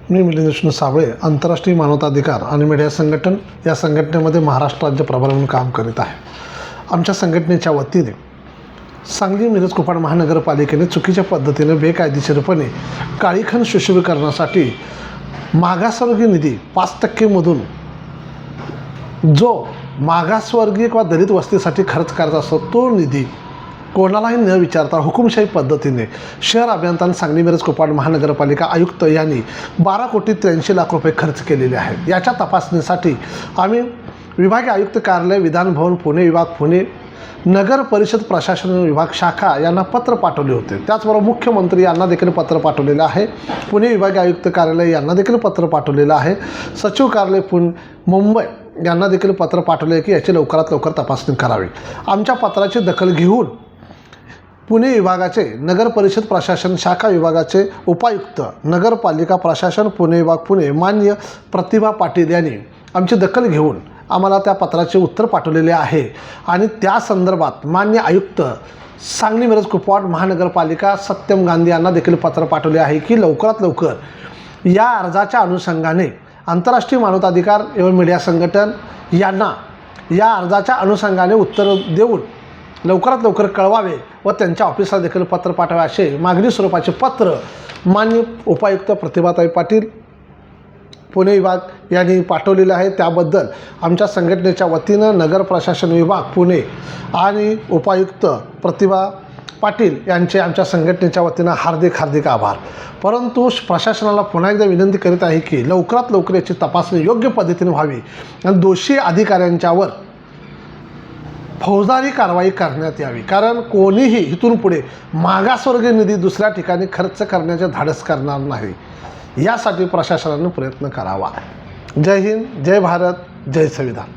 मी मिलिंद विष्णू साबळे, आंतरराष्ट्रीय मानवाधिकार आणि मीडिया संघटन या संघटनेमध्ये महाराष्ट्र राज्य प्रभारी म्हणून काम करीत आहे. आमच्या संघटनेच्या वतीने सांगली मिरज कुपवाड महानगरपालिकेने चुकीच्या पद्धतीने बेकायदेशीरपणे काळीखण सुशोभीकरणासाठी मागासवर्गीय निधी 5% मधून जो मागासवर्गीय किंवा दलित वस्तीसाठी खर्च करायचा असतो तो निधी कोणालाही न विचारता हुकुमशाही पद्धतीने शहर अभियंता सांगली मिरज कुपवाड महानगरपालिका आयुक्त यांनी 12,83,00,000 रुपये खर्च केलेले आहेत. याच्या तपासणीसाठी आम्ही विभागीय आयुक्त कार्यालय, विधान भवन पुणे विभाग पुणे, नगर परिषद प्रशासन विभाग शाखा यांना पत्र पाठवले होते. त्याचबरोबर मुख्यमंत्री यांना देखील पत्र पाठवलेलं आहे. पुणे विभागीय आयुक्त कार्यालय यांना देखील पत्र पाठवलेलं आहे. सचिव कार्यालय मुंबई यांना देखील पत्र पाठवले की याची लवकरात लवकर तपासणी करावी. आमच्या पत्राची दखल घेऊन पुणे विभागाचे नगर परिषद प्रशासन शाखा विभागाचे उपायुक्त नगरपालिका प्रशासन पुणे विभाग पुणे मान्य प्रतिभा पाटील यांनी आमची दखल घेऊन आम्हाला त्या पत्राचे उत्तर पाठवलेले आहे. आणि त्या संदर्भात मान्य आयुक्त सांगली मिरज कुपवाड महानगरपालिका सत्यम गांधी यांना देखील पत्र पाठवले आहे की लवकरात लवकर या अर्जाच्या अनुषंगाने आंतरराष्ट्रीय मानवाधिकार एवं मीडिया संघटन यांना या अर्जाच्या अनुषंगाने उत्तर देऊन लवकरात लवकर कळवावे व त्यांच्या ऑफिसला देखील पत्र पाठवावे असे मागणी स्वरूपाचे पत्र मान्य उपायुक्त प्रतिभाताई पाटील पुणे विभाग यांनी पाठवलेलं आहे. त्याबद्दल आमच्या संघटनेच्या वतीनं नगर प्रशासन विभाग पुणे आणि उपायुक्त प्रतिभा पाटील यांचे आमच्या संघटनेच्या वतीनं हार्दिक आभार. परंतु प्रशासनाला पुन्हा एकदा विनंती करीत आहे की लवकरात लवकर याची तपासणी योग्य पद्धतीने व्हावी आणि दोषी अधिकाऱ्यांच्यावर फौजदारी कारवाई करण्यात यावी. कारण कोणीही इथून पुढे मागासवर्गीय निधी दुसऱ्या ठिकाणी खर्च करण्याचे धाडस करणार नाही. यासाठी प्रशासनाने प्रयत्न करावा. जय हिंद, जय भारत, जय संविधान.